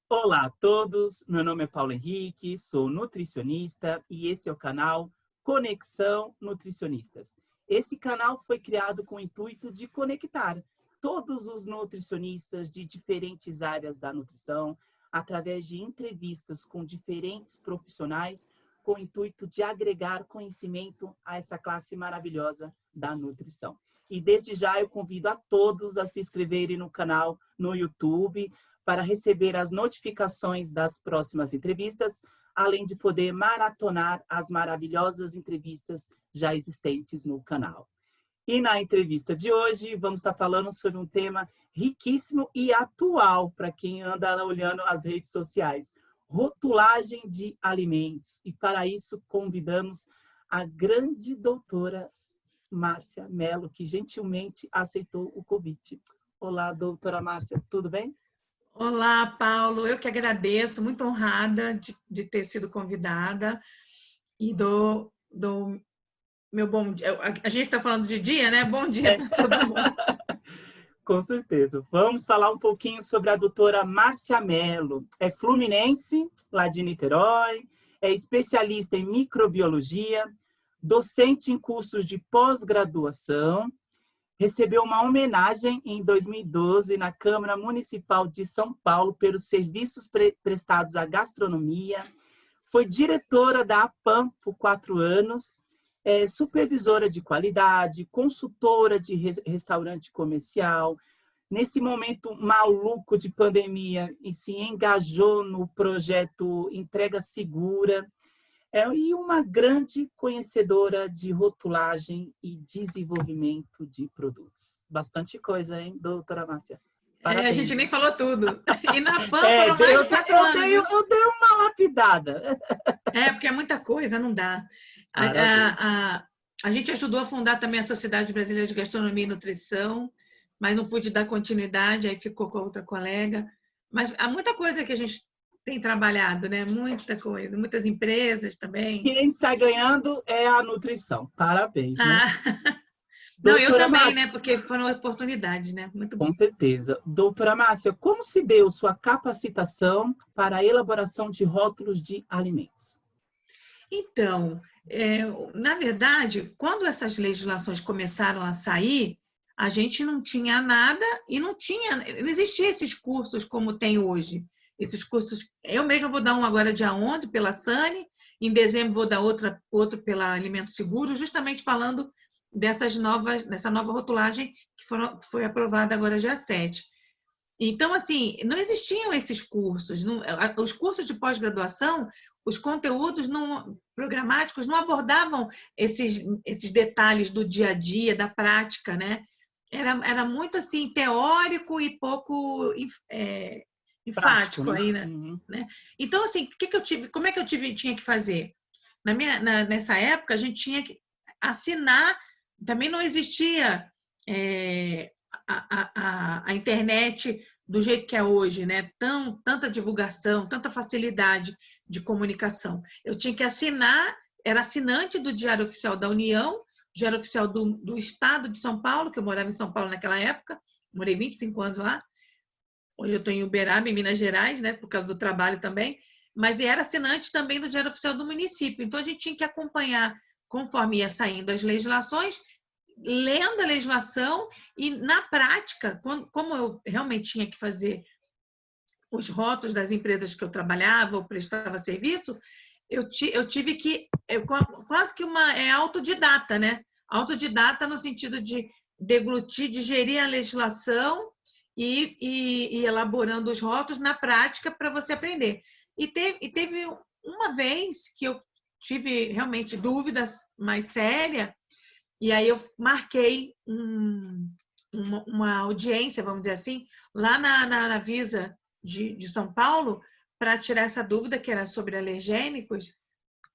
Olá a todos, meu nome é Paulo Henrique, sou nutricionista e esse é o canal Conexão Nutricionistas. Esse canal foi criado com o intuito de conectar todos os nutricionistas de diferentes áreas da nutrição através de entrevistas com diferentes profissionais com o intuito de agregar conhecimento a essa classe maravilhosa da nutrição. E desde já eu convido a todos a se inscreverem no canal no YouTube, para receber as notificações das próximas entrevistas, além de poder maratonar as maravilhosas entrevistas já existentes no canal. E na entrevista de hoje, vamos estar falando sobre um tema riquíssimo e atual para quem anda olhando as redes sociais: rotulagem de alimentos. E para isso, convidamos a grande doutora Márcia Mello, que gentilmente aceitou o convite. Olá, doutora Márcia, tudo bem? Olá, Paulo. Eu que agradeço, muito honrada de ter sido convidada e dou meu bom dia. A gente está falando de dia, né? Bom dia para todo mundo. Com certeza. Vamos falar um pouquinho sobre a doutora Márcia Mello. É fluminense, lá de Niterói, é especialista em microbiologia, docente em cursos de pós-graduação, recebeu uma homenagem em 2012 na Câmara Municipal de São Paulo pelos serviços prestados à gastronomia, foi diretora da APAM por 4 anos, supervisora de qualidade, consultora de restaurante comercial. Nesse momento maluco de pandemia, e se engajou no projeto Entrega Segura, e uma grande conhecedora de rotulagem e desenvolvimento de produtos. Bastante coisa, hein, doutora Márcia? Parabéns. A gente nem falou tudo. E na PAN foram mais de 4 anos. Eu dei uma lapidada. Porque é muita coisa, não dá. A gente ajudou a fundar também a Sociedade Brasileira de Gastronomia e Nutrição, mas não pude dar continuidade, aí ficou com a outra colega. Mas há muita coisa que a gente tem trabalhado, né? Muita coisa, muitas empresas também. Quem sai ganhando é a nutrição. Parabéns, né? Não, eu também, Márcia, né? Porque foram oportunidades, né? Muito bom. Com certeza. Doutora Márcia, como se deu sua capacitação para a elaboração de rótulos de alimentos? Então, na verdade, quando essas legislações começaram a sair, a gente não tinha nada e não existiam esses cursos como tem hoje. Esses cursos, eu mesma vou dar um agora dia 11 pela SANI, em dezembro vou dar outro pela Alimento Seguro, justamente falando dessa nova rotulagem que foi aprovada agora dia 7. Então, assim, não existiam esses cursos. Os cursos de pós-graduação, os conteúdos programáticos não abordavam esses detalhes do dia a dia, da prática, né? Era muito, assim, teórico e pouco enfático, prático, né? aí, né? Então, assim, como é que eu tinha que fazer? Nessa época, a gente tinha que assinar, também não existia a internet do jeito que é hoje, né? Tanta divulgação, tanta facilidade de comunicação. Eu tinha que assinar, era assinante do Diário Oficial da União, Diário Oficial do Estado de São Paulo, que eu morava em São Paulo naquela época, morei 25 anos lá. Hoje eu estou em Uberaba, em Minas Gerais, né? Por causa do trabalho também. Mas era assinante também do Diário Oficial do município. Então, a gente tinha que acompanhar, conforme ia saindo as legislações, lendo a legislação e, na prática, como eu realmente tinha que fazer os rótulos das empresas que eu trabalhava ou prestava serviço, eu tive que, quase que autodidata, né? Autodidata no sentido de deglutir, digerir a legislação e elaborando os rótulos na prática para você aprender. E teve uma vez que eu tive realmente dúvidas mais sérias, e aí eu marquei uma audiência, vamos dizer assim, lá na Visa de São Paulo, para tirar essa dúvida, que era sobre alergênicos.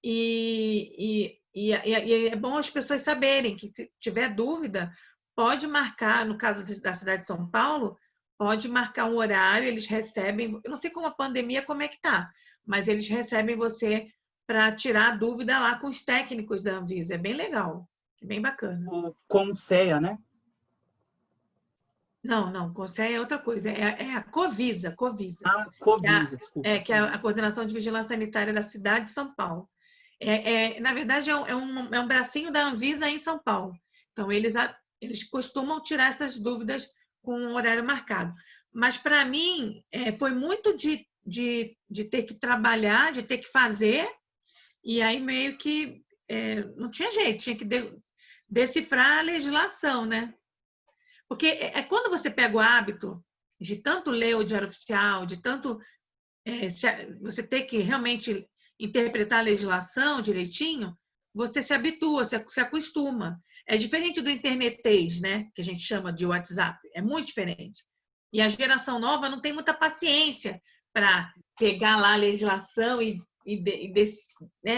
E é bom as pessoas saberem que, se tiver dúvida, pode marcar, no caso da cidade de São Paulo, pode marcar um horário, eles recebem, eu não sei como a pandemia, como é que está, mas eles recebem você para tirar a dúvida lá com os técnicos da Anvisa. É bem legal. Bem bacana. O CONSEA, né? Não, CONSEA é outra coisa, é a Covisa, Ah, que é, Covisa, desculpa. que é a Coordenação de Vigilância Sanitária da cidade de São Paulo. Na verdade, é um bracinho da Anvisa em São Paulo. Então, eles costumam tirar essas dúvidas com um horário marcado. Mas, para mim, foi muito de ter que trabalhar, de ter que fazer, e aí meio que não tinha jeito, tinha que decifrar a legislação, né? Porque quando você pega o hábito de tanto ler o Diário Oficial, de tanto você ter que realmente interpretar a legislação direitinho, você se habitua, se acostuma. É diferente do internetês, né? Que a gente chama de WhatsApp. É muito diferente. E a geração nova não tem muita paciência para pegar lá a legislação e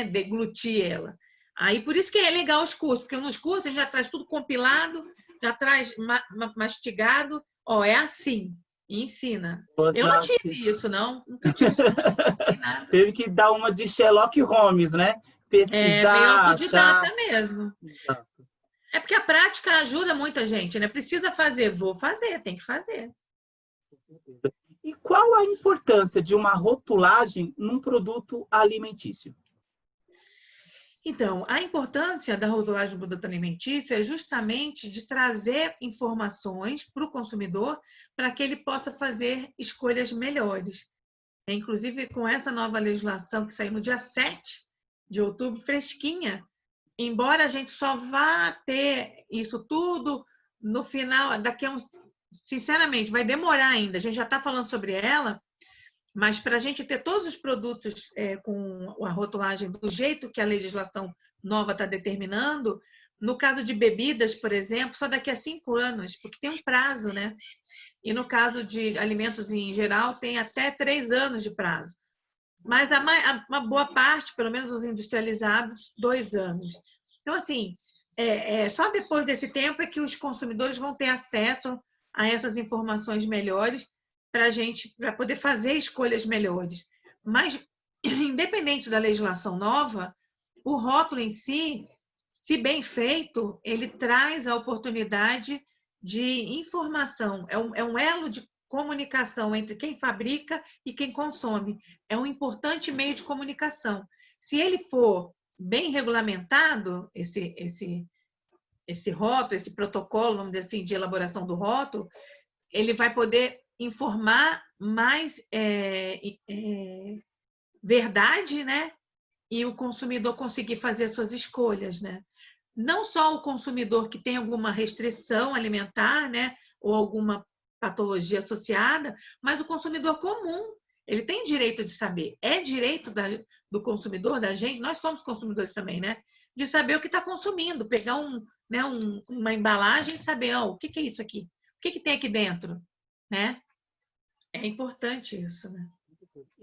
deglutir ela. Aí, por isso que é legal os cursos, porque nos cursos a gente já traz tudo compilado, já traz mastigado. Ó, é assim, e ensina. Eu não tive isso, não. Nunca tive isso, não. Nada. Teve que dar uma de Sherlock Holmes, né? É meio Pesquisar, achar. autodidata mesmo. É porque a prática ajuda muita gente, né? Precisa fazer, vou fazer, tem que fazer. E qual a importância de uma rotulagem num produto alimentício? Então, a importância da rotulagem do produto alimentício é justamente de trazer informações para o consumidor para que ele possa fazer escolhas melhores. Inclusive, com essa nova legislação que saiu no dia 7 de outubro, fresquinha, embora a gente só vá ter isso tudo no final, daqui a uns... Sinceramente, vai demorar ainda. A gente já está falando sobre ela, mas para a gente ter todos os produtos com a rotulagem do jeito que a legislação nova está determinando, no caso de bebidas, por exemplo, só daqui a 5 anos, porque tem um prazo, né? E no caso de alimentos em geral, tem até 3 anos de prazo. Mas uma boa parte, pelo menos os industrializados, 2 anos. Então, assim, só depois desse tempo é que os consumidores vão ter acesso a essas informações melhores para poder fazer escolhas melhores. Mas, independente da legislação nova, o rótulo em si, se bem feito, ele traz a oportunidade de informação. É um elo de comunicação entre quem fabrica e quem consome. É um importante meio de comunicação. Se ele for bem regulamentado, esse rótulo, esse protocolo, vamos dizer assim, de elaboração do rótulo, ele vai poder informar mais verdade, né? E o consumidor conseguir fazer suas escolhas, né? Não só o consumidor que tem alguma restrição alimentar, né? Ou alguma patologia associada, mas o consumidor comum. Ele tem direito de saber. É direito do consumidor, da gente, nós somos consumidores também, né? De saber o que está consumindo, pegar uma embalagem e saber o que é isso aqui? O que tem aqui dentro? Né? É importante isso, né?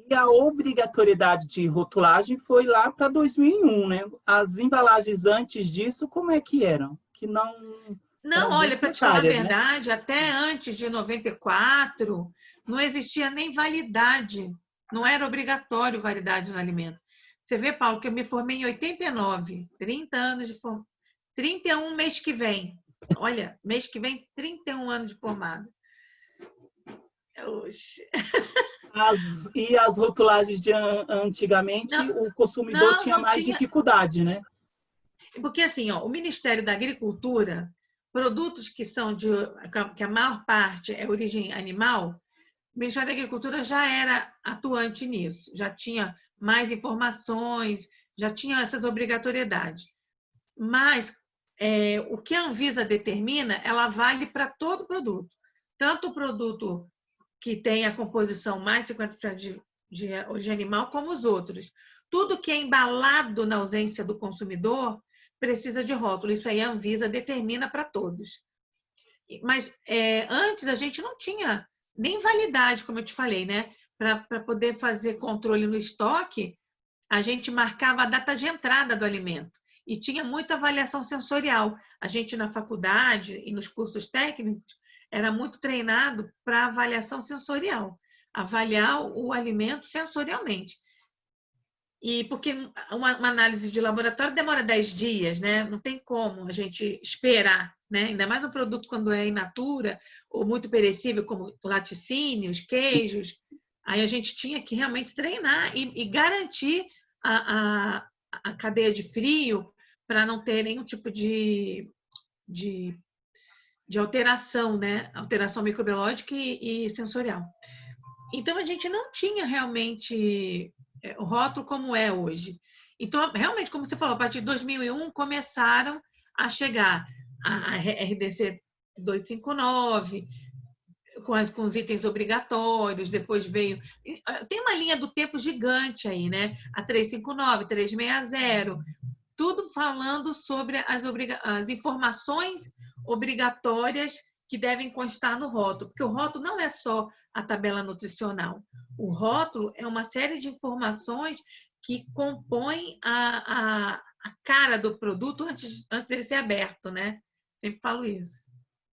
E a obrigatoriedade de rotulagem foi lá para 2001, né? As embalagens antes disso, como é que eram? Que não Não, eram bem olha, para te falar a precárias, né? verdade, até antes de 94, não existia nem validade. Não era obrigatório validade no alimento. Você vê, Paulo, que eu me formei em 89, 30 anos de formação. 31 mês que vem. Olha, mês que vem, 31 anos de formada. E as rotulagens de antigamente, Não, o consumidor tinha não mais tinha. dificuldade, né? Porque, assim, o Ministério da Agricultura, produtos que a maior parte é origem animal, o Ministério da Agricultura já era atuante nisso, já tinha mais informações, já tinha essas obrigatoriedades. Mas o que a Anvisa determina, ela vale para todo produto. Tanto o produto que tem a composição mais de 50% de origem animal, como os outros. Tudo que é embalado na ausência do consumidor precisa de rótulo. Isso aí a Anvisa determina para todos. Mas antes a gente não tinha nem validade, como eu te falei, né? Para poder fazer controle no estoque, a gente marcava a data de entrada do alimento. E tinha muita avaliação sensorial. A gente, na faculdade e nos cursos técnicos, era muito treinado para avaliação sensorial. Avaliar o alimento sensorialmente. E porque uma análise de laboratório demora 10 dias, né? Não tem como a gente esperar né? Ainda mais um produto quando é in natura ou muito perecível, como laticínios, queijos. Aí a gente tinha que realmente treinar e garantir a cadeia de frio para não ter nenhum tipo de alteração, né? Alteração microbiológica e sensorial. Então, a gente não tinha realmente o rótulo como é hoje. Então, realmente, como você falou, a partir de 2001 começaram a chegar a RDC 259, com os itens obrigatórios, depois veio... Tem uma linha do tempo gigante aí, né? A 359, 360, tudo falando sobre as informações obrigatórias que devem constar no rótulo, porque o rótulo não é só a tabela nutricional. O rótulo é uma série de informações que compõem a cara do produto antes dele ser aberto, né? Sempre falo isso.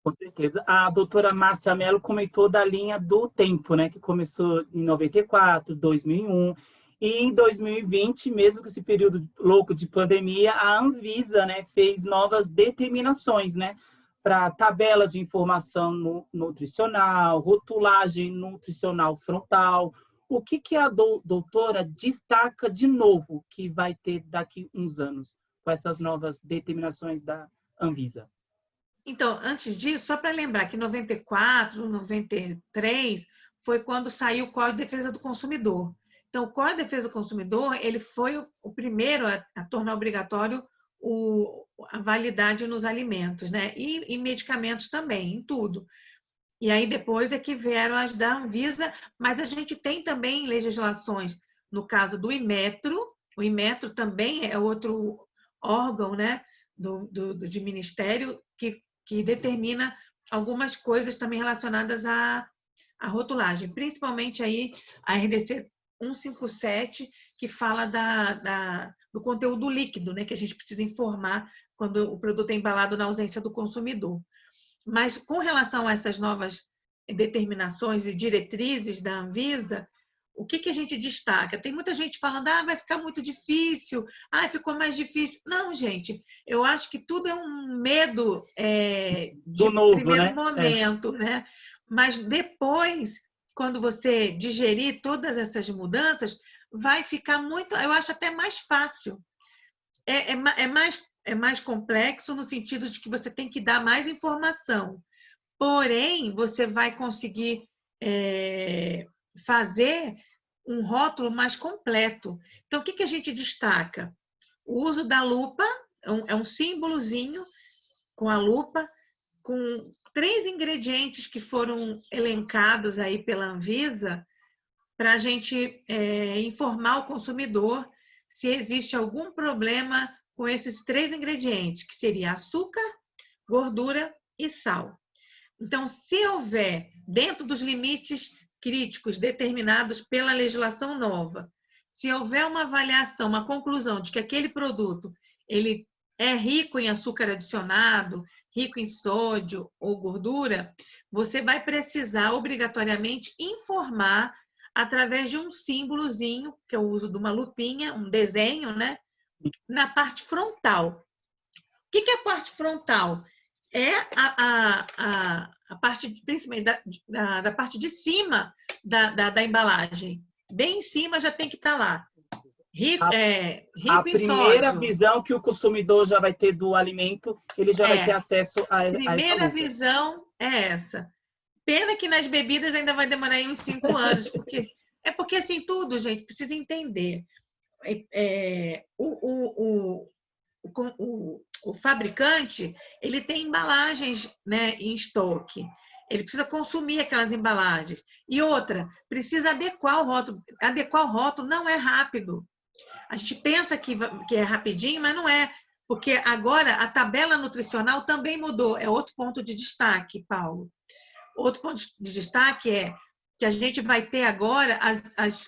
Com certeza. A doutora Márcia Mello comentou da linha do tempo, né, que começou em 94, 2001, e em 2020, mesmo com esse período louco de pandemia, a Anvisa, né, fez novas determinações, né, para tabela de informação nutricional, rotulagem nutricional frontal. O que a doutora destaca de novo que vai ter daqui uns anos com essas novas determinações da Anvisa? Então, antes disso, só para lembrar que em 94, 93, foi quando saiu o Código de Defesa do Consumidor. Então, o Código de Defesa do Consumidor, ele foi o primeiro a tornar obrigatório a validade nos alimentos, né? E medicamentos também, em tudo. E aí depois é que vieram as da Anvisa, mas a gente tem também legislações, no caso do Inmetro, o Inmetro também é outro órgão, né, de ministério que determina algumas coisas também relacionadas à rotulagem, principalmente aí a RDC 157, que fala do conteúdo líquido, né, que a gente precisa informar quando o produto é embalado na ausência do consumidor. Mas com relação a essas novas determinações e diretrizes da Anvisa, o que a gente destaca? Tem muita gente falando, vai ficar muito difícil, ficou mais difícil. Não, gente, eu acho que tudo é um medo de novo, primeiro né? momento, né? Mas depois, quando você digerir todas essas mudanças, vai ficar muito, eu acho até mais fácil. É mais complexo no sentido de que você tem que dar mais informação. Porém, você vai conseguir fazer um rótulo mais completo. Então, o que a gente destaca? O uso da lupa, é um símbolozinho com a lupa, com 3 ingredientes que foram elencados aí pela Anvisa para a gente informar o consumidor se existe algum problema com esses 3 ingredientes, que seria açúcar, gordura e sal. Então, se houver, dentro dos limites críticos determinados pela legislação nova, se houver uma avaliação, uma conclusão de que aquele produto ele é rico em açúcar adicionado, rico em sódio ou gordura, você vai precisar obrigatoriamente informar através de um símbolozinho, que é o uso de uma lupinha, um desenho, né? Na parte frontal. O que é a parte frontal? É a parte, principalmente, da parte de cima da embalagem. Bem em cima já tem que estar lá. Rico em sódio. A primeira visão que o consumidor já vai ter do alimento, ele já vai ter acesso a essa lupa. Primeira visão é essa. Pena que nas bebidas ainda vai demorar uns 5 anos, porque assim, tudo, gente, precisa entender. O fabricante, ele tem embalagens, né, em estoque. Ele precisa consumir aquelas embalagens. E outra, precisa adequar o rótulo. Adequar o rótulo não é rápido. A gente pensa que é rapidinho, mas não é. Porque agora a tabela nutricional também mudou. É outro ponto de destaque, Paulo. Outro ponto de destaque é que a gente vai ter agora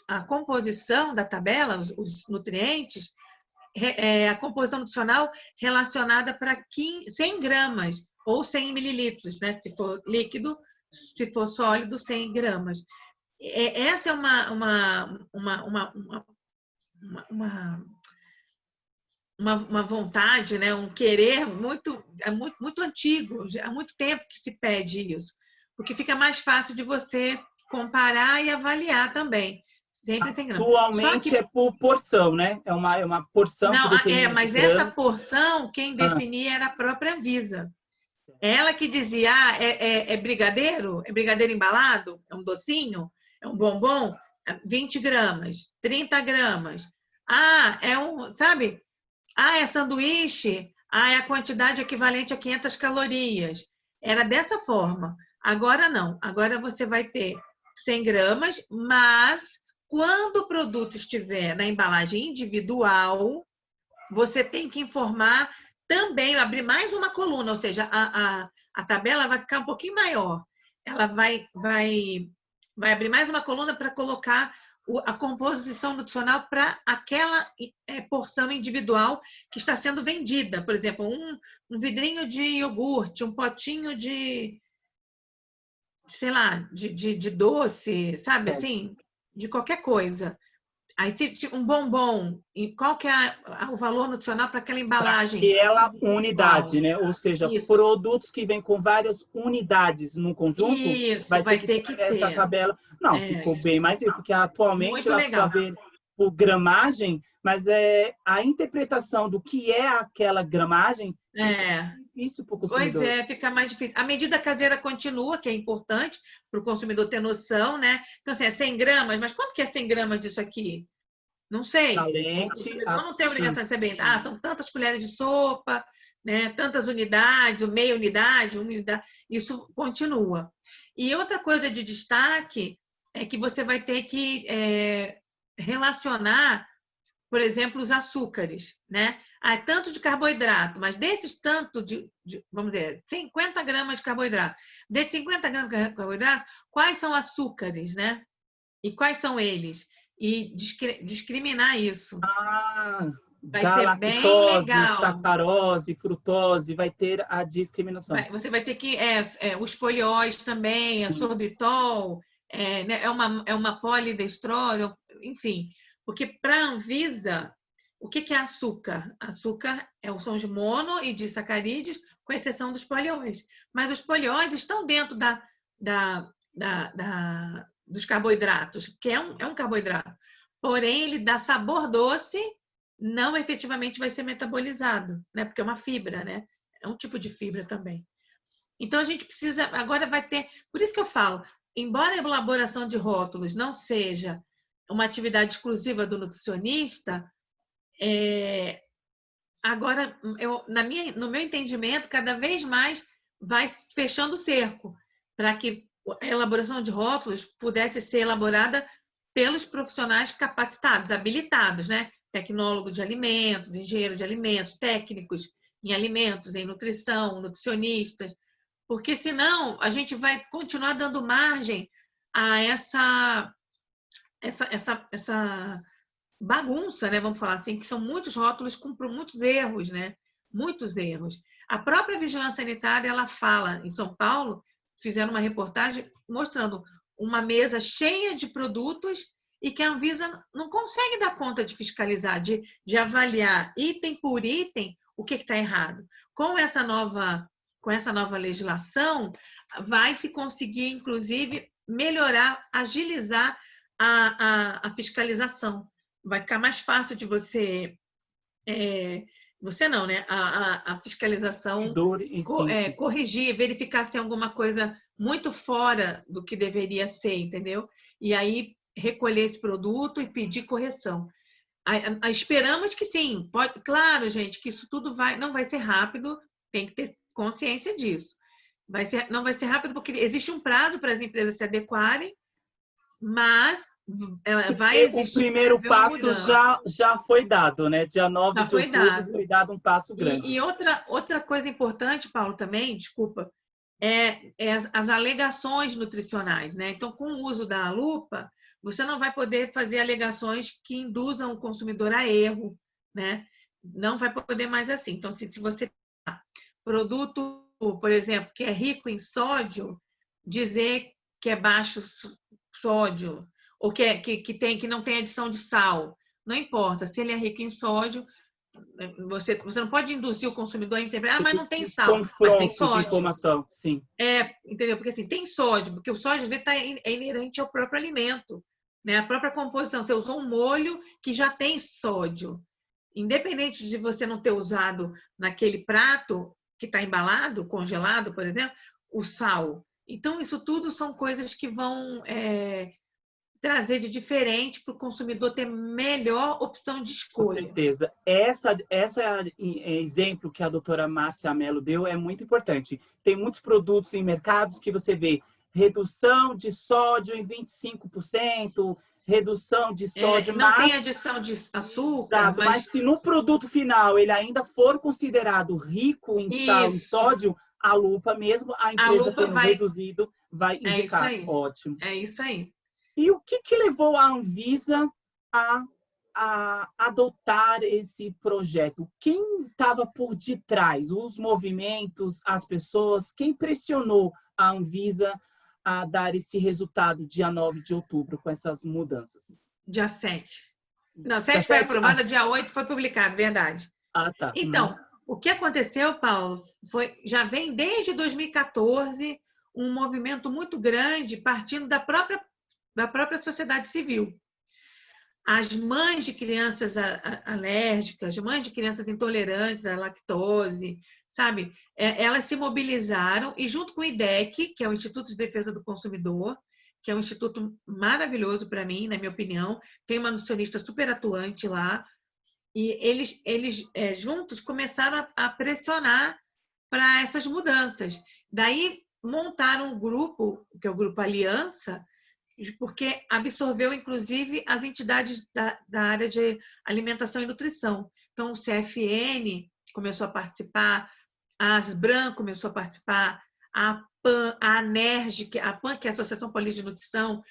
a composição da tabela, os nutrientes, a composição nutricional relacionada para 100 gramas ou 100 mililitros, né? Se for líquido, se for sólido, 100 gramas. Essa é uma vontade, né? Um querer muito antigo, há muito tempo que se pede isso, porque fica mais fácil de você comparar e avaliar também. Sempre tem grama. Só Atualmente que é por porção, né? É uma porção que não, determina de mas essa gramas. porção quem Ah, definia era a própria Anvisa. Ela que dizia, é brigadeiro? É brigadeiro embalado? É um docinho? É um bombom? 20 gramas, 30 gramas. Sabe? É sanduíche? É a quantidade equivalente a 500 calorias. Era dessa forma. Agora não. Agora você vai ter 100 gramas, mas quando o produto estiver na embalagem individual, você tem que informar também, abrir mais uma coluna, ou seja, a tabela vai ficar um pouquinho maior. Ela vai abrir mais uma coluna para colocar a composição nutricional para aquela porção individual que está sendo vendida. Por exemplo, um vidrinho de iogurte, um potinho sei lá, de doce, sabe é. assim? De qualquer coisa. Aí um bombom, e qual que é o valor nutricional para aquela Para embalagem aquela individual? unidade, né? Ou seja, Isso, produtos que vêm com várias unidades no conjunto, isso, vai ter vai que ter ter que essa ter. tabela. Não, É, ficou isso. bem mais, porque atualmente Muito dá para legal. saber por gramagem, mas a interpretação do que é aquela gramagem fica É, difícil para o pois consumidor. é, fica mais difícil. A medida caseira continua, que é importante para o consumidor ter noção, né? Então, assim, é 100 gramas, mas quanto que é 100 gramas disso aqui? Não sei. O Talente, consumidor não tem obrigação de X. saber. São tantas colheres de sopa, né? Tantas unidades, meia unidade, uma unidade. Isso continua. E outra coisa de destaque é que você vai ter que relacionar, por exemplo, os açúcares, né? Tanto de carboidrato, mas desses tanto vamos dizer, 50 gramas de carboidrato. Desses 50 gramas de carboidrato, quais são açúcares, né? E quais são eles? E discriminar isso. Ah, Vai ser bem galactose, legal. sacarose, frutose, vai ter a discriminação. Você vai ter que. Os polióis também, a Sim. sorbitol, né, é uma polidestrol, enfim. Porque para a Anvisa, o que é açúcar? Açúcar são os mono e disacarídeos, com exceção dos polióis. Mas os polióis estão dentro dos carboidratos, que é um carboidrato. Porém, ele dá sabor doce, não efetivamente vai ser metabolizado, né? Porque é uma fibra, né? É um tipo de fibra também. Então, a gente precisa, agora vai ter, por isso que eu falo, embora a elaboração de rótulos não seja uma atividade exclusiva do nutricionista, agora, no meu entendimento, cada vez mais vai fechando o cerco para que a elaboração de rótulos pudesse ser elaborada pelos profissionais capacitados, habilitados, né? Tecnólogos de alimentos, engenheiros de alimentos, técnicos em alimentos, em nutrição, nutricionistas, porque senão a gente vai continuar dando margem a essa bagunça, né? Vamos falar assim, que são muitos rótulos com muitos erros, né? Muitos erros. A própria vigilância sanitária, ela fala, em São Paulo, fizeram uma reportagem mostrando uma mesa cheia de produtos e que a Anvisa não consegue dar conta de fiscalizar, de avaliar item por item o que está errado. Com essa nova legislação, vai se conseguir, inclusive, melhorar, agilizar a fiscalização. Vai ficar mais fácil de você não, né? A fiscalização Sim, sim. corrigir, verificar se tem alguma coisa muito fora do que deveria ser, entendeu? E aí recolher esse produto e pedir correção. Esperamos que sim. Claro, gente, que isso tudo não vai ser rápido, tem que ter consciência disso. Não vai ser rápido porque existe um prazo para as empresas se adequarem, mas vai Porque o existir, vai primeiro haver uma passo mudança. já foi dado, né? Dia 9 Já de foi outubro dado. foi dado um passo grande. E outra coisa importante, Paulo, também, desculpa, é as alegações nutricionais, né? Então, com o uso da lupa, você não vai poder fazer alegações que induzam o consumidor a erro, né? Não vai poder mais assim. Então, se você produto, por exemplo, que é rico em sódio, dizer que é baixo sódio, ou que não tem adição de sal. Não importa, se ele é rico em sódio, Você não pode induzir o consumidor a entender, mas não tem Esse sal, mas tem confronto de sódio. informação, sim. Entendeu? Porque assim, tem sódio, porque o sódio às vezes é inerente ao próprio alimento, né? A própria composição. Você usou um molho que já tem sódio. Independente de você não ter usado naquele prato que está embalado, congelado, por exemplo, o sal. Então, isso tudo são coisas que vão trazer de diferente para o consumidor ter melhor opção de Com escolha. certeza. Essa exemplo que a doutora Márcia Mello deu é muito importante. Tem muitos produtos em mercados que você vê redução de sódio em 25%, redução de sódio, Não tem mas, adição de açúcar, exato, mas mas se no produto final ele ainda for considerado rico em sal e isso. sódio, a lupa, mesmo a A empresa lupa tendo vai. reduzido, vai É isso indicar. aí. Ótimo. É isso aí. E o que levou a Anvisa a adotar esse projeto? Quem estava por detrás? Os movimentos, as pessoas? Quem pressionou a Anvisa a dar esse resultado dia 9 de outubro com essas mudanças? Dia 7. Não, Dia 7 foi 7? aprovada, dia 8 foi publicado, verdade. Tá. Então, o que aconteceu, Paulo, já vem desde 2014 um movimento muito grande partindo da própria sociedade civil. As mães de crianças alérgicas, mães de crianças intolerantes à lactose, sabe? Elas se mobilizaram e junto com o IDEC, que é o Instituto de Defesa do Consumidor, que é um instituto maravilhoso para mim, na minha opinião, tem uma nutricionista super atuante lá, e eles juntos começaram a pressionar para essas mudanças. Daí montaram um grupo, que é o Grupo Aliança, porque absorveu, inclusive, as entidades da área de alimentação e nutrição. Então, o CFN começou a participar, a Asbran começou a participar, a PAN, a ANERJ, a PAN, que é a Associação Paulista de Nutrição,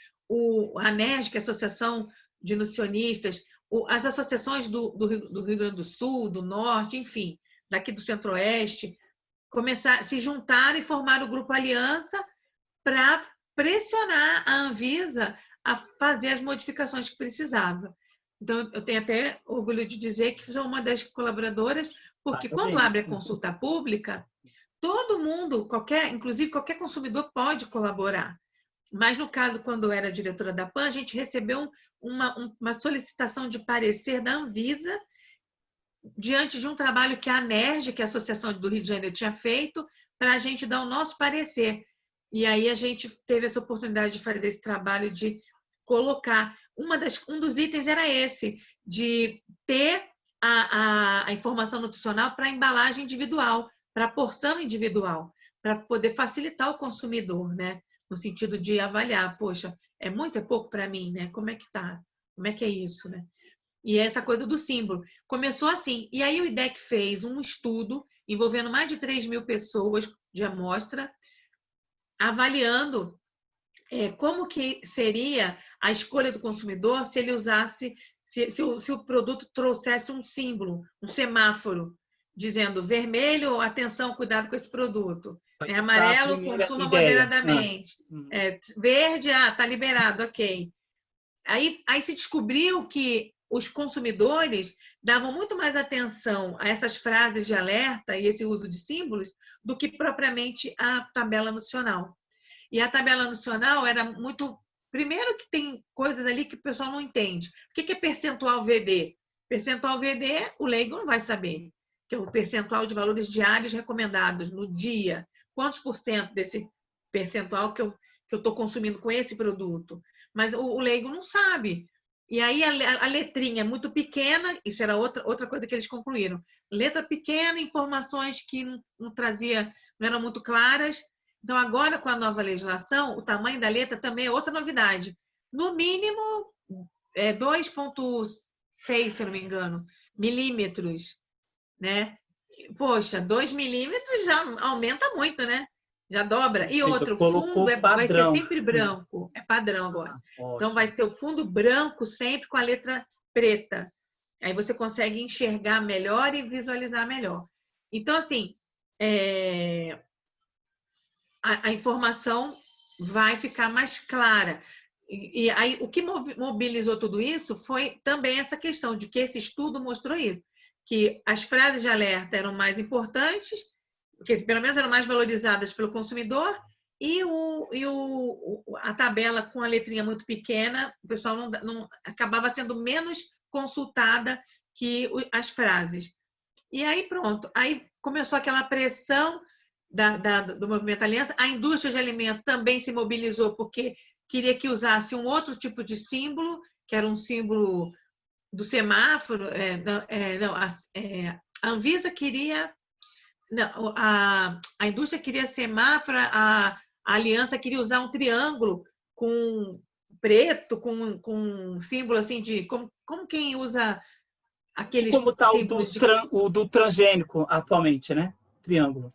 a ANERJ, que é a Associação de Nutricionistas, as associações do Rio Grande do Sul, do Norte, enfim, daqui do Centro-Oeste, se juntaram e formaram o Grupo Aliança para pressionar a Anvisa a fazer as modificações que precisava. Então, eu tenho até orgulho de dizer que sou uma das colaboradoras, porque quando abre a consulta pública, todo mundo, inclusive qualquer consumidor pode colaborar. Mas, no caso, quando eu era diretora da PAN, a gente recebeu uma solicitação de parecer da Anvisa diante de um trabalho que a ANERJ, que é a Associação do Rio de Janeiro, tinha feito, para a gente dar o nosso parecer. E aí a gente teve essa oportunidade de fazer esse trabalho de colocar. Um dos itens era esse, de ter a informação nutricional para a embalagem individual, para a porção individual, para poder facilitar o consumidor, né? No sentido de avaliar, poxa, é muito, é pouco para mim, né? Como é que tá? Como é que é isso, né? E essa coisa do símbolo. Começou assim. E aí o IDEC fez um estudo envolvendo mais de 3.000 pessoas de amostra, avaliando como que seria a escolha do consumidor se ele usasse, se o produto trouxesse um símbolo, um semáforo, dizendo vermelho, atenção, cuidado com esse produto. Amarelo, consuma moderadamente. Verde, tá liberado, ok. Aí se descobriu que os consumidores davam muito mais atenção a essas frases de alerta e esse uso de símbolos do que propriamente a tabela nutricional. E a tabela nutricional era muito... Primeiro que tem coisas ali que o pessoal não entende. O que é percentual VD? Percentual VD, o leigo não vai saber, que é o percentual de valores diários recomendados no dia. Quantos por cento desse percentual que eu estou consumindo com esse produto? Mas o leigo não sabe. E aí a letrinha é muito pequena, isso era outra coisa que eles concluíram. Letra pequena, informações que não eram muito claras. Então, agora, com a nova legislação, o tamanho da letra também é outra novidade. No mínimo, 2,6, se eu não me engano, milímetros, né? Poxa, 2 milímetros já aumenta muito, né? Já dobra. E outro, o fundo vai ser sempre branco. É padrão agora. Então, vai ser o fundo branco sempre com a letra preta. Aí você consegue enxergar melhor e visualizar melhor. Então, assim, a informação vai ficar mais clara. E aí, o que mobilizou tudo isso foi também essa questão de que esse estudo mostrou isso, que as frases de alerta eram mais importantes, porque pelo menos eram mais valorizadas pelo consumidor, e a tabela com a letrinha muito pequena, o pessoal não acabava sendo menos consultada que as frases. E aí pronto, aí começou aquela pressão do movimento Aliança. A indústria de alimentos também se mobilizou porque queria que usasse um outro tipo de símbolo, que era um símbolo do semáforo. A Anvisa queria... Não, a indústria queria semáforo, a Aliança queria usar um triângulo com preto, com um símbolo assim de... Como quem usa aqueles como está símbolos o do transgênico atualmente, né? Triângulo.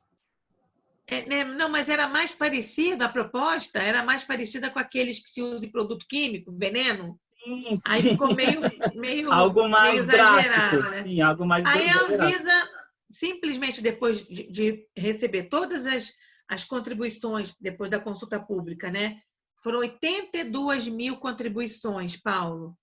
Não, mas era mais parecida a proposta, era mais parecida com aqueles que se usa de produto químico, veneno. Sim, sim. Aí ficou meio algo mais exagerado, drástico, né? Sim, algo mais Aí a exagerado. Anvisa, simplesmente depois de receber todas as contribuições, depois da consulta pública, né? Foram 82 mil contribuições, Paulo.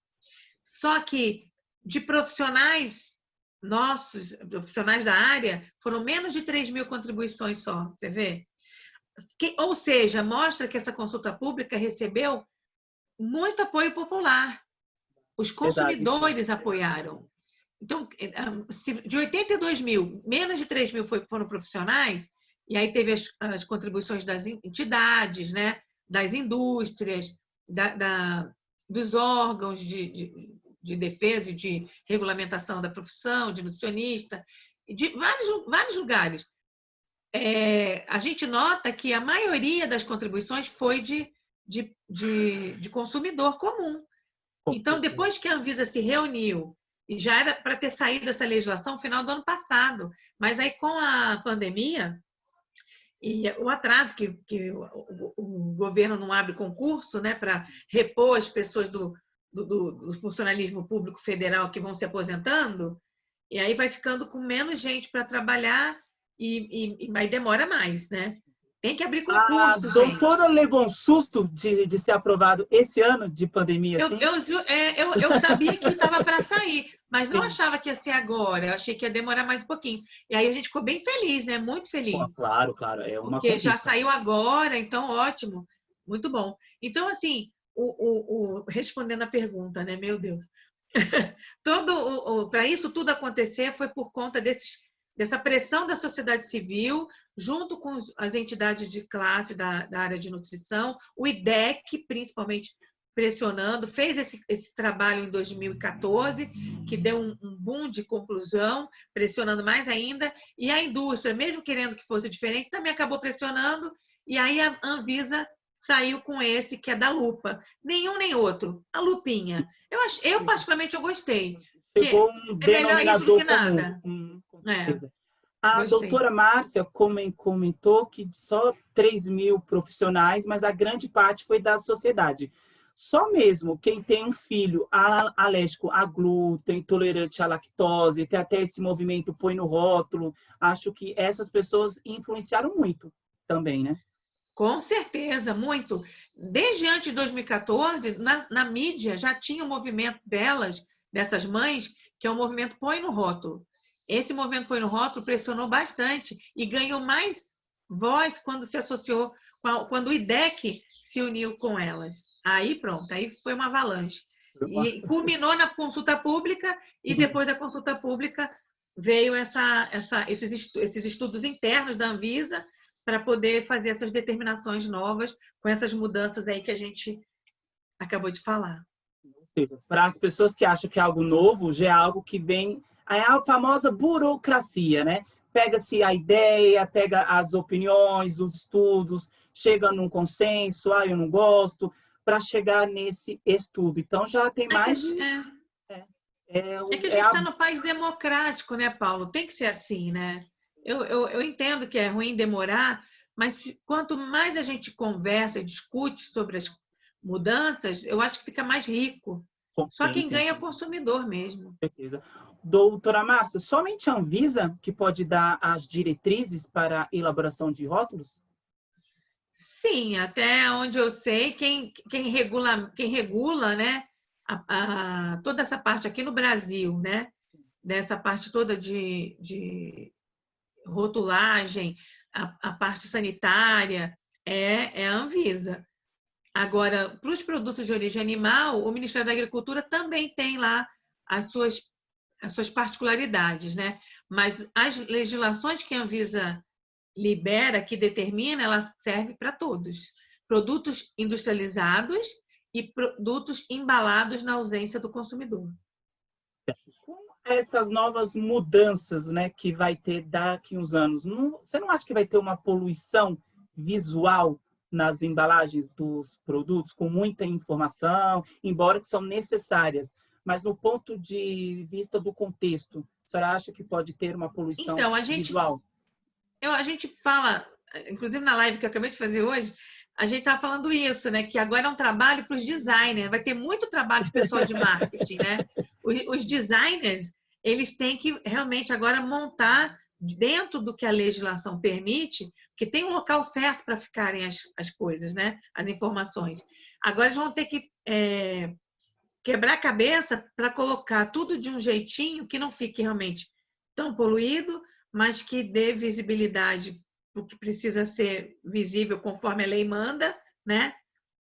Só que de profissionais nossos, profissionais da área, foram menos de 3 mil contribuições só, você vê? Ou seja, mostra que essa consulta pública recebeu muito apoio popular. Os consumidores apoiaram. Então, de 82 mil, menos de 3 mil foram profissionais, e aí teve as contribuições das entidades, né? Das indústrias, dos órgãos de defesa e de regulamentação da profissão, de nutricionista, de vários lugares. A gente nota que a maioria das contribuições foi de consumidor comum. Então, depois que a Anvisa se reuniu, e já era para ter saído essa legislação no final do ano passado, mas aí com a pandemia e o atraso que o governo não abre concurso, né, para repor as pessoas do funcionalismo público federal que vão se aposentando, e aí vai ficando com menos gente para trabalhar e aí demora mais, né? Tem que abrir concurso, A doutora levou um susto de ser aprovado esse ano de pandemia, assim? Eu sabia que estava para sair, mas não achava que ia ser agora. Eu achei que ia demorar mais um pouquinho. E aí a gente ficou bem feliz, né? Muito feliz. Claro, é uma porque conquista. Já saiu agora, então ótimo. Muito bom. Então, assim, respondendo a pergunta, né? Meu Deus. Para isso tudo acontecer foi por conta dessa pressão da sociedade civil, junto com as entidades de classe da área de nutrição, o IDEC, principalmente, pressionando, fez esse trabalho em 2014, que deu um boom de conclusão, pressionando mais ainda, e a indústria, mesmo querendo que fosse diferente, também acabou pressionando, e aí a Anvisa saiu com esse, que é da lupa. Nenhum nem outro. A lupinha. Eu particularmente, eu gostei. Chegou um melhor isso do que comum. nada. Com certeza. A Gostei. doutora Márcia comentou que só 3 mil profissionais, mas a grande parte foi da sociedade. Só mesmo quem tem um filho alérgico a glúten, intolerante à lactose, tem até esse movimento põe no rótulo, acho que essas pessoas influenciaram muito também, né? Com certeza, muito. Desde antes de 2014, na mídia já tinha o movimento dessas mães, que é o movimento Põe no Rótulo. Esse movimento Põe no Rótulo pressionou bastante e ganhou mais voz quando se associou, quando o IDEC se uniu com elas. Aí pronto, aí foi uma avalanche. E culminou na consulta pública, e depois da consulta pública veio esses estudos internos da Anvisa, para poder fazer essas determinações novas com essas mudanças aí que a gente acabou de falar. Para as pessoas que acham que é algo novo, já é algo que vem... É a famosa burocracia, né? Pega-se a ideia, pega as opiniões, os estudos, chega num consenso, eu não gosto, para chegar nesse estudo. Então, já tem mais... É que a gente está no país democrático, né, Paulo? Tem que ser assim, né? Eu entendo que é ruim demorar, mas quanto mais a gente conversa e discute sobre as mudanças, eu acho que fica mais rico. Só quem ganha é o consumidor mesmo. Com certeza. Doutora Márcia, somente a Anvisa que pode dar as diretrizes para a elaboração de rótulos? Sim, até onde eu sei, quem regula, né, toda essa parte aqui no Brasil, né, dessa parte toda de rotulagem, a parte sanitária, é a Anvisa. Agora, para os produtos de origem animal, o Ministério da Agricultura também tem lá as suas particularidades, né? Mas as legislações que a Anvisa libera, que determina, ela serve para todos. Produtos industrializados e produtos embalados na ausência do consumidor. Com essas novas mudanças, né, que vai ter daqui uns anos, você não acha que vai ter uma poluição visual nas embalagens dos produtos, com muita informação, embora que são necessárias, mas no ponto de vista do contexto, a senhora acha que pode ter uma poluição Então, visual? a gente fala, inclusive na live que eu acabei de fazer hoje, a gente estava falando isso, né? Que agora é um trabalho para os designers, vai ter muito trabalho para o pessoal de marketing, né? Os designers, eles têm que realmente agora montar dentro do que a legislação permite, que tem um local certo para ficarem as coisas, né? As informações. Agora eles vão ter que quebrar a cabeça para colocar tudo de um jeitinho que não fique realmente tão poluído, mas que dê visibilidade para o que precisa ser visível conforme a lei manda, né?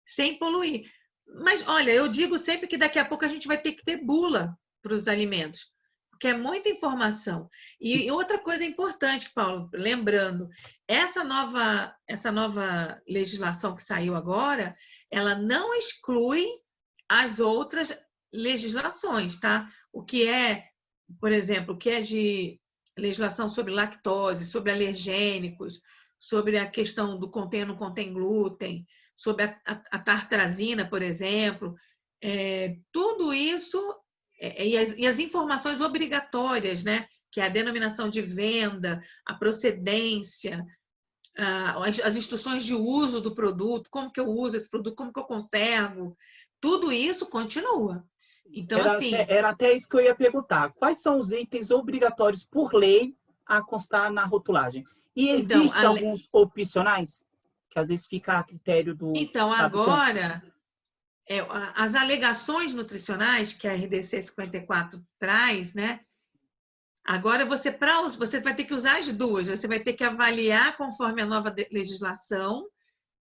Sem poluir. Mas, olha, eu digo sempre que daqui a pouco a gente vai ter que ter bula para os alimentos, porque é muita informação. E outra coisa importante, Paulo, lembrando, essa nova legislação que saiu agora, ela não exclui as outras legislações, tá? O que é, por exemplo, o que é de legislação sobre lactose, sobre alergênicos, sobre a questão do contém ou não contém glúten, sobre a tartrazina, por exemplo, tudo isso, e as informações obrigatórias, né? Que é a denominação de venda, a procedência, as instruções de uso do produto, como que eu uso esse produto, como que eu conservo, tudo isso continua. Então, Era até isso que eu ia perguntar. Quais são os itens obrigatórios por lei a constar na rotulagem? E existe alguns opcionais, que às vezes fica a critério do fabricante? Agora, as alegações nutricionais que a RDC 54 traz, né? Agora, você vai ter que usar as duas. Você vai ter que avaliar conforme a nova legislação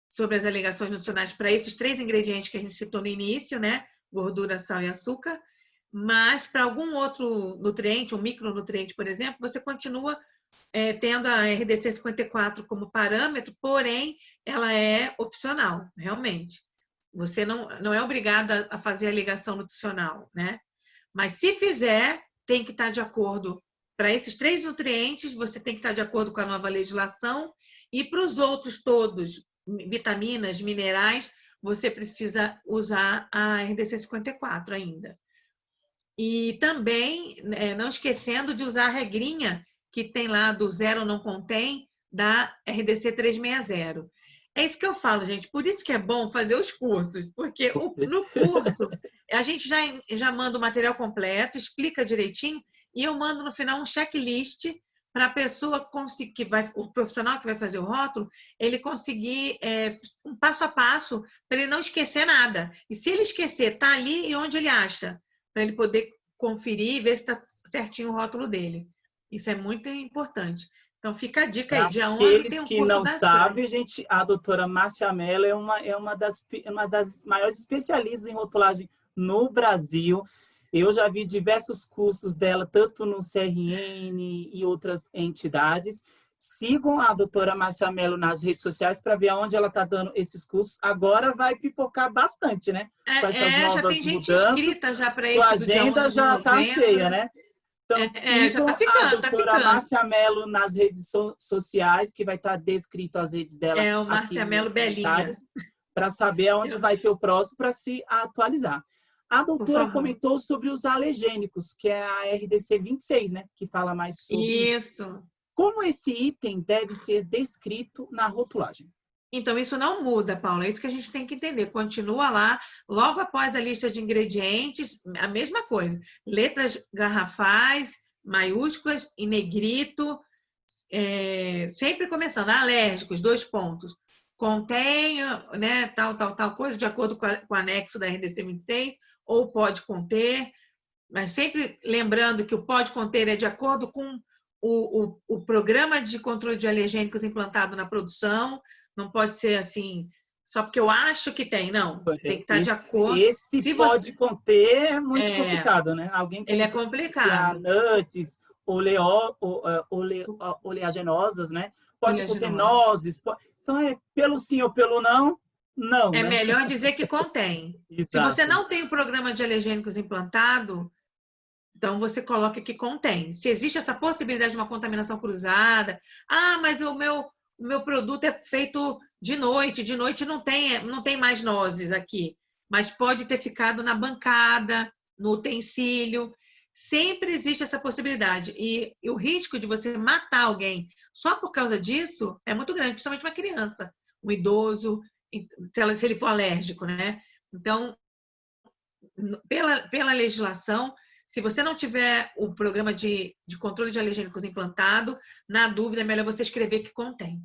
sobre as alegações nutricionais para esses 3 ingredientes que a gente citou no início, né? Gordura, sal e açúcar. Mas, para algum outro nutriente, um micronutriente, por exemplo, você continua tendo a RDC 54 como parâmetro, porém, ela é opcional, realmente. Você não é obrigada a fazer a ligação nutricional, né? Mas, se fizer, tem que estar de acordo. Para esses 3 nutrientes, você tem que estar de acordo com a nova legislação. E para os outros todos, vitaminas, minerais, você precisa usar a RDC 54 ainda. E também, não esquecendo de usar a regrinha que tem lá do zero não contém, da RDC 360. É isso que eu falo, gente. Por isso que é bom fazer os cursos, porque no curso a gente já manda o material completo, explica direitinho, e eu mando no final um checklist para a pessoa conseguir, o profissional que vai fazer o rótulo, ele conseguir um passo a passo para ele não esquecer nada. E se ele esquecer, tá ali e onde ele acha, para ele poder conferir e ver se está certinho o rótulo dele. Isso é muito importante. Então, fica a dica aí. Dia 11 tem um que curso não da sabem, a doutora Márcia Mello é uma das maiores especialistas em rotulagem no Brasil. Eu já vi diversos cursos dela, tanto no CRN e outras entidades. Sigam a doutora Márcia Mello nas redes sociais para ver aonde ela está dando esses cursos. Agora vai pipocar bastante, né? Com essas novas já tem gente mudanças. inscrita já para Sua esse do dia 11 agenda de já está novembro. cheia, né? Então, Já tá sigam ficando, a doutora Márcia Mello nas redes sociais, que vai estar descrito as redes dela o Márcia Mello Belinha, para saber aonde vai ter o próximo para se atualizar. A doutora comentou sobre os alergênicos, que é a RDC 26, né? Que fala mais sobre isso. Como esse item deve ser descrito na rotulagem. Então, isso não muda, Paula. É isso que a gente tem que entender. Continua lá, logo após a lista de ingredientes, a mesma coisa. Letras garrafais, maiúsculas, em negrito, sempre começando. Alérgicos, 2 pontos. Contém, né, tal coisa, de acordo com o anexo da RDC 26, ou pode conter. Mas sempre lembrando que o pode conter é de acordo com o programa de controle de alergênicos implantado na produção, não pode ser assim, só porque eu acho que tem, não. Tem que estar de acordo. Esse Se pode você, conter é muito complicado, né? Alguém quer ele é influenciar complicado. nuts, oleaginosas, né? Pode conter Oleaginosa. nozes. Então, pelo sim ou pelo não, não, É né? melhor dizer que contém. Se você Exato. não tem o programa de alergênicos implantado, então você coloca que contém. Se existe essa possibilidade de uma contaminação cruzada, mas o meu produto é feito de noite não tem mais nozes aqui, mas pode ter ficado na bancada, no utensílio. Sempre existe essa possibilidade. E o risco de você matar alguém só por causa disso é muito grande, principalmente uma criança, um idoso, se ele for alérgico, né? Então, pela legislação, se você não tiver o programa de controle de alergênicos implantado, na dúvida é melhor você escrever que contém.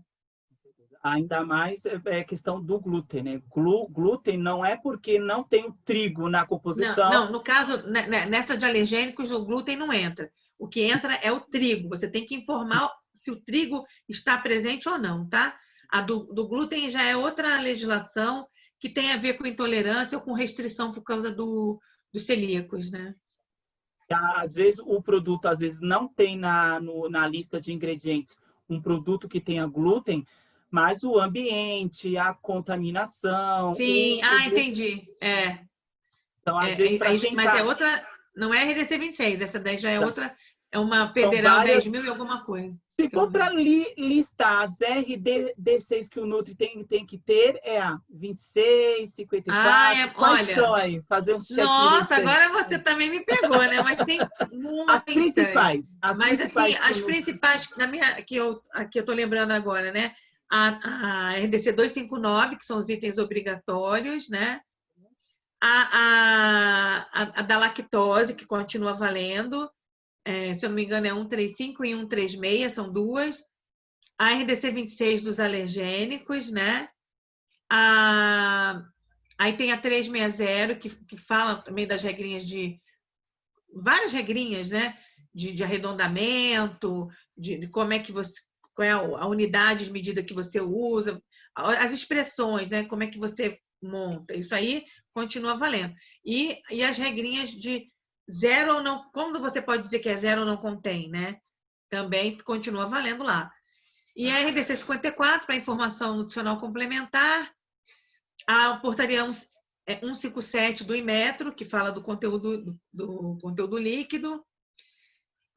Ainda mais questão do glúten, né? Glúten não é porque não tem o trigo na composição. Não, no caso, nessa de alergênicos, o glúten não entra. O que entra é o trigo. Você tem que informar se o trigo está presente ou não, tá? A do glúten já é outra legislação que tem a ver com intolerância ou com restrição por causa dos celíacos, né? Às vezes o produto não tem na lista de ingredientes um produto que tenha glúten, mas o ambiente, a contaminação, Sim, entendi. então às vezes para quem Mas é tá, outra, não é RDC 26, essa daí já é outra, é uma são federal várias. 10.000 e alguma coisa. Se Que eu for não para lembro. listar as RDCs que o Nutri tem que ter, é a 26, 54. Quais são Olha, aí? Fazer um checklist nossa, aí. agora você também me pegou, né? Mas tem As muitas. principais. As Mas assim, principais que o as Nutri. principais, aqui eu tô lembrando agora, né? A RDC 259, que são os itens obrigatórios, né? A da lactose, que continua valendo. Se eu não me engano, é 135 e 136, são duas. A RDC 26 dos alergênicos, né? Aí tem a 360, que fala também das regrinhas várias regrinhas, né? De arredondamento, de como é que você. Qual é a unidade de medida que você usa, as expressões, né? Como é que você monta. Isso aí continua valendo. E as regrinhas de zero ou não, como você pode dizer que é zero ou não contém, né? Também continua valendo lá. E a RDC 54 para informação nutricional complementar, a portaria 157 do Inmetro, que fala do conteúdo líquido.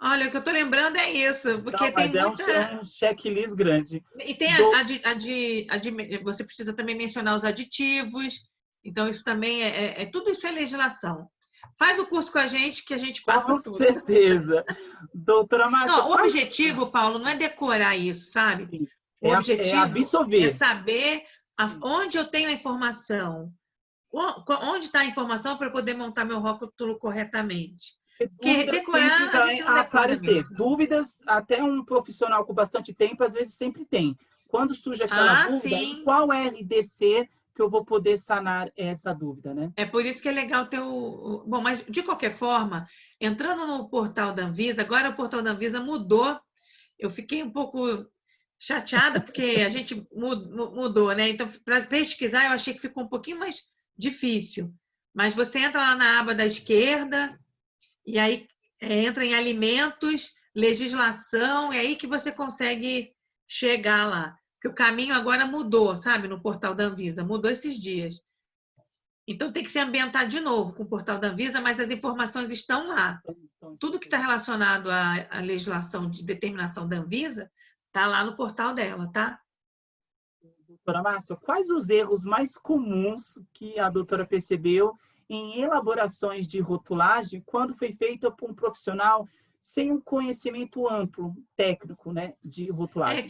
Olha, o que eu estou lembrando é isso, porque Não, tem mas é muita. um checklist grande. E tem você precisa também mencionar os aditivos. Então, isso também tudo isso é legislação. Faz o curso com a gente que a gente passa Com tudo. certeza. Doutora Márcia, Não, o objetivo, Paulo, não é decorar isso, sabe? Sim, O é objetivo é absorver. saber onde eu tenho a informação. Onde está a informação para eu poder montar meu rótulo corretamente? Porque Dúvidas sempre decorar, a vai gente não decora aparecer. mesmo. Dúvidas, até um profissional com bastante tempo, às vezes sempre tem. Quando surge aquela dúvida, em Sim. qual RDC que eu vou poder sanar essa dúvida, né? É por isso que é legal ter o. Bom, mas de qualquer forma, entrando no portal da Anvisa, agora o portal da Anvisa mudou. Eu fiquei um pouco chateada, porque a gente mudou, né? Então, para pesquisar, eu achei que ficou um pouquinho mais difícil. Mas você entra lá na aba da esquerda, e aí entra em alimentos, legislação, é aí que você consegue chegar lá. Porque o caminho agora mudou, sabe, no portal da Anvisa, mudou esses dias. Então tem que se ambientar de novo com o portal da Anvisa, mas as informações estão lá. Tudo que está relacionado à legislação de determinação da Anvisa está lá no portal dela, tá? Doutora Márcia, quais os erros mais comuns que a doutora percebeu em elaborações de rotulagem quando foi feita por um profissional sem um conhecimento amplo, técnico, né, de rotulagem?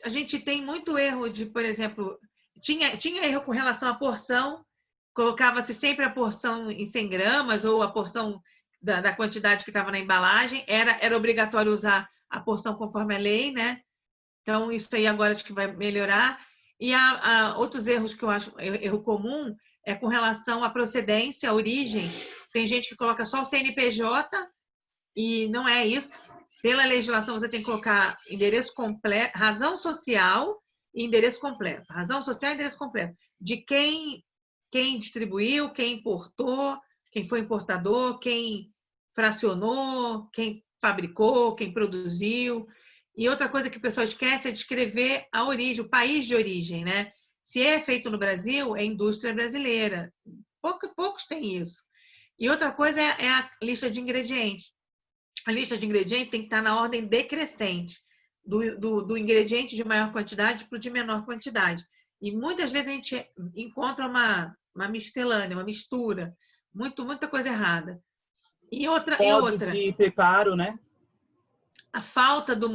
A gente tem muito erro de, por exemplo, tinha erro com relação à porção, colocava-se sempre a porção em 100 gramas ou a porção da quantidade que estava na embalagem, era obrigatório usar a porção conforme a lei, né? Então, isso aí agora acho que vai melhorar. E há outros erros que eu acho erro comum é com relação à procedência, à origem. Tem gente que coloca só o CNPJ e não é isso. Pela legislação, você tem que colocar endereço completo, razão social e endereço completo. Razão social e endereço completo. De quem distribuiu, quem importou, quem foi importador, quem fracionou, quem fabricou, quem produziu. E outra coisa que o pessoal esquece é de escrever a origem, o país de origem, né? Se é feito no Brasil, é indústria brasileira. Poucos têm isso. E outra coisa é a lista de ingredientes. A lista de ingredientes tem que estar na ordem decrescente, do ingrediente de maior quantidade para o de menor quantidade. E muitas vezes a gente encontra uma miscelânea, uma mistura, muita coisa errada. Modo de preparo, né? A falta do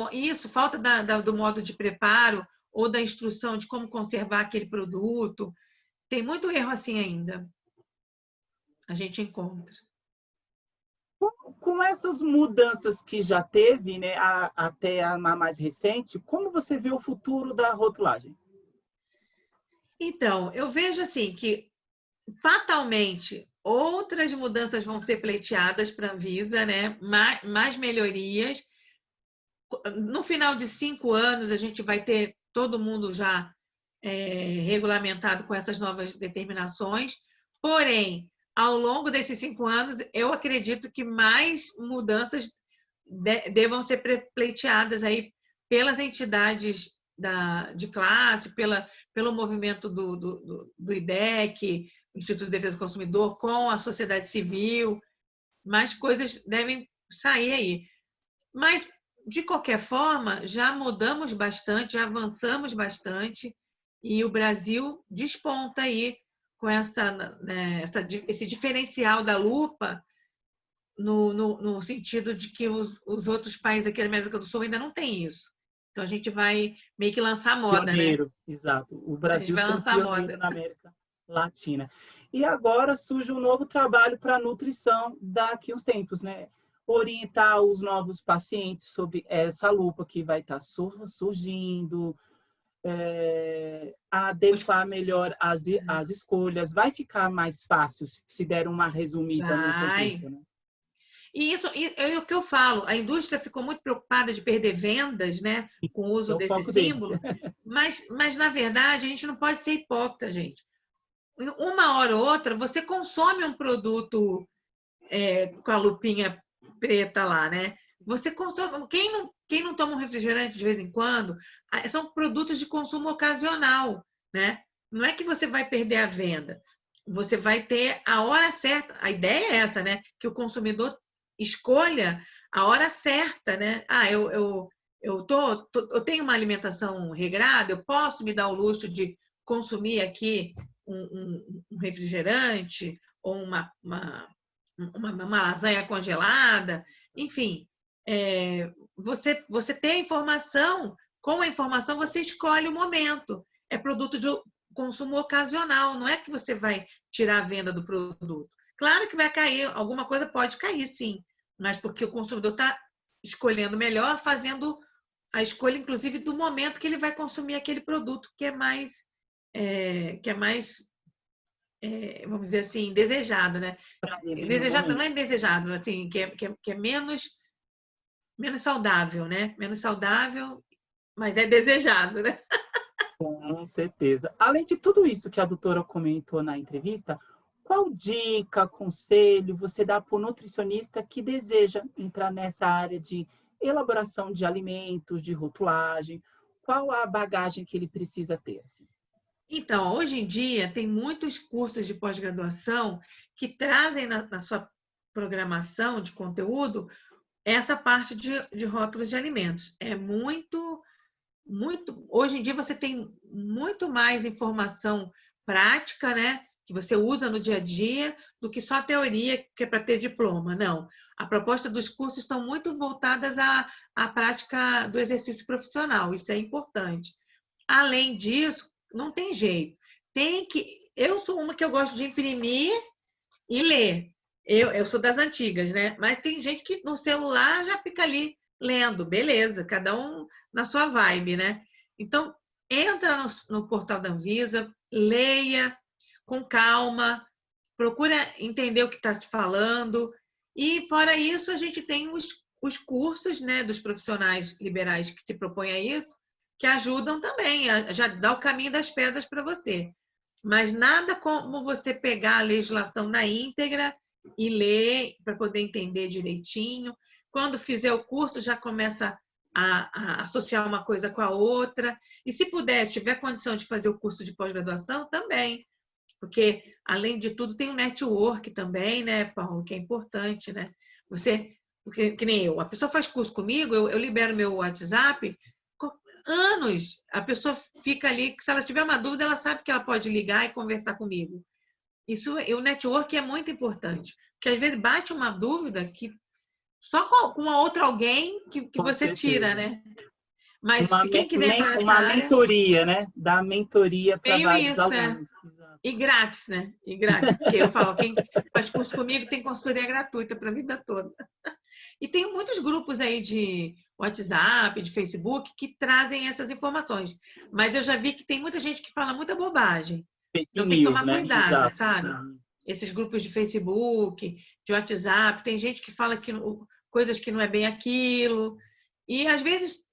modo de preparo ou da instrução de como conservar aquele produto. Tem muito erro assim ainda. A gente encontra. Com essas mudanças que já teve, né, até a mais recente, como você vê o futuro da rotulagem? Então, eu vejo assim que fatalmente outras mudanças vão ser pleiteadas para a Anvisa, né? Mais melhorias. No final de 5 anos, a gente vai ter todo mundo já regulamentado com essas novas determinações. Porém, ao longo desses 5 anos, eu acredito que mais mudanças devam ser pleiteadas aí pelas entidades de classe, pelo movimento do IDEC, Instituto de Defesa do Consumidor, com a sociedade civil. Mais coisas devem sair aí. Mas, de qualquer forma, já mudamos bastante, já avançamos bastante, e o Brasil desponta aí com esse diferencial da lupa, no sentido de que os outros países aqui da América do Sul ainda não têm isso. Então, a gente vai meio que lançar moda, Pioneiro, né? exato. O A gente Brasil vai sendo lançar pioneiro moda. na América Latina. E agora surge um novo trabalho para a nutrição daqui uns tempos, né? Orientar os novos pacientes sobre essa lupa que vai estar surgindo, adequar melhor as escolhas. Vai ficar mais fácil se der uma resumida no Vai. contexto, né? E isso é o que eu falo, a indústria ficou muito preocupada de perder vendas, né, com o uso É o desse foco deles. símbolo, mas na verdade, a gente não pode ser hipócrita, gente. Uma hora ou outra, você consome um produto com a lupinha preta lá, né? Você consome. Quem não toma um refrigerante de vez em quando, são produtos de consumo ocasional, né? Não é que você vai perder a venda, você vai ter a hora certa. A ideia é essa, né? Que o consumidor escolha a hora certa, né? Eu tenho uma alimentação regrada, eu posso me dar o luxo de consumir aqui um refrigerante ou uma lasanha congelada, enfim. Você tem a informação, com a informação você escolhe o momento. É produto de consumo ocasional, não é que você vai tirar a venda do produto. Claro que vai cair, alguma coisa pode cair, sim, mas porque o consumidor está escolhendo melhor, fazendo a escolha, inclusive, do momento que ele vai consumir aquele produto que é mais, vamos dizer assim, desejado, né? Desejado não é desejado, assim, que é menos saudável, né? Menos saudável, mas é desejado, né? Com certeza. Além de tudo isso que a doutora comentou na entrevista, qual dica, conselho você dá para o nutricionista que deseja entrar nessa área de elaboração de alimentos, de rotulagem? Qual a bagagem que ele precisa ter? Assim? Então, hoje em dia, tem muitos cursos de pós-graduação que trazem na sua programação de conteúdo essa parte de rótulos de alimentos. É muito. Hoje em dia você tem muito mais informação prática, né? Que você usa no dia a dia, do que só a teoria, que é para ter diploma. Não. A proposta dos cursos estão muito voltadas à prática do exercício profissional. Isso é importante. Além disso, não tem jeito. Eu sou uma que eu gosto de imprimir e ler. Eu sou das antigas, né? Mas tem gente que no celular já fica ali lendo, beleza, cada um na sua vibe, né? Então, entra no portal da Anvisa, leia com calma, procura entender o que está se falando. E, fora isso, a gente tem os cursos, né, dos profissionais liberais que se propõem a isso, que ajudam também, já dá o caminho das pedras para você. Mas nada como você pegar a legislação na íntegra e ler para poder entender direitinho. Quando fizer o curso, já começa a associar uma coisa com a outra. E se puder, se tiver condição de fazer o curso de pós-graduação, também. Porque, além de tudo, tem o network também, né, Paulo, que é importante, né? Porque, que nem eu, a pessoa faz curso comigo, eu libero meu WhatsApp, anos, a pessoa fica ali, se ela tiver uma dúvida, ela sabe que ela pode ligar e conversar comigo. O network é muito importante, porque às vezes bate uma dúvida que só com uma outra alguém que você tira, né? Mas se quem quiser entrar nessa uma área... mentoria, né? Dar mentoria para vários isso, alunos. E grátis, né? E grátis, porque eu falo, quem faz curso comigo tem consultoria gratuita para a vida toda. E tem muitos grupos aí de WhatsApp, de Facebook, que trazem essas informações. Mas eu já vi que tem muita gente que fala muita bobagem. Fake Então tem que news, tomar né? cuidado, Exato. sabe? Esses grupos de Facebook, de WhatsApp, tem gente que fala coisas que não é bem aquilo. E às vezes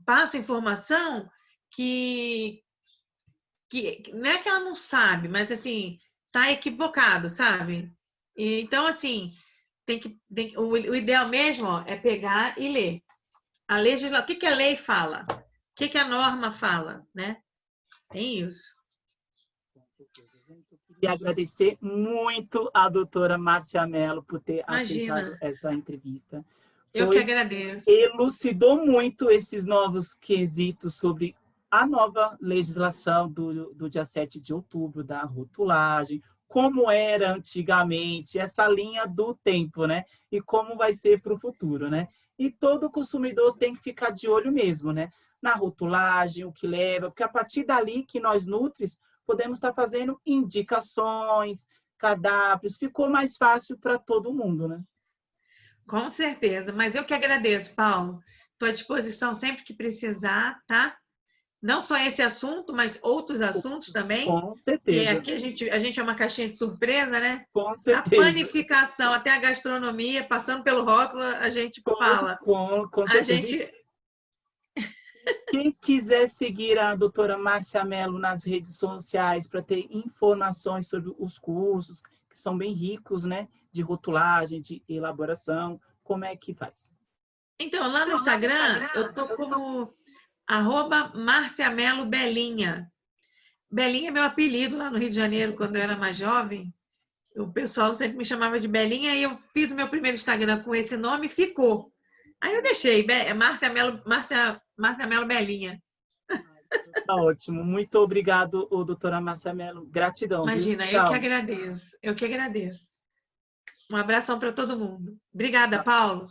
passa informação que não é que ela não sabe, mas assim, tá equivocado, sabe? Então, assim, o ideal mesmo, ó, é pegar e ler. A legislação, o que a lei fala? O que a norma fala, né? Tem isso. E agradecer muito a doutora Márcia Mello por ter aceitado Imagina. essa entrevista. Eu que agradeço. Elucidou muito esses novos quesitos sobre a nova legislação do dia 7 de outubro, da rotulagem, como era antigamente, essa linha do tempo, né? E como vai ser para o futuro, né? E todo consumidor tem que ficar de olho mesmo, né? Na rotulagem, o que leva, porque a partir dali que nós nutris podemos estar fazendo indicações, cardápios, ficou mais fácil para todo mundo, né? Com certeza, mas eu que agradeço, Paulo. Estou à disposição sempre que precisar, tá? Não só esse assunto, mas outros assuntos também. Com Que certeza. aqui a gente é uma caixinha de surpresa, né? Com Da certeza. panificação até a gastronomia, passando pelo rótulo, a gente fala. Com certeza. Quem quiser seguir a doutora Márcia Mello nas redes sociais para ter informações sobre os cursos, que são bem ricos, né? De rotulagem, de elaboração, como é que faz? Então, lá no Instagram, eu tô como @MárciaMeloBelinha. Belinha é meu apelido lá no Rio de Janeiro, quando eu era mais jovem. O pessoal sempre me chamava de Belinha e eu fiz o meu primeiro Instagram com esse nome e ficou. Aí eu deixei, Márcia Mello Belinha. Tá ótimo. Muito obrigado, doutora Márcia Mello. Gratidão. Imagina, viu? eu que agradeço. Eu que agradeço. Um abração para todo mundo. Obrigada, Paulo.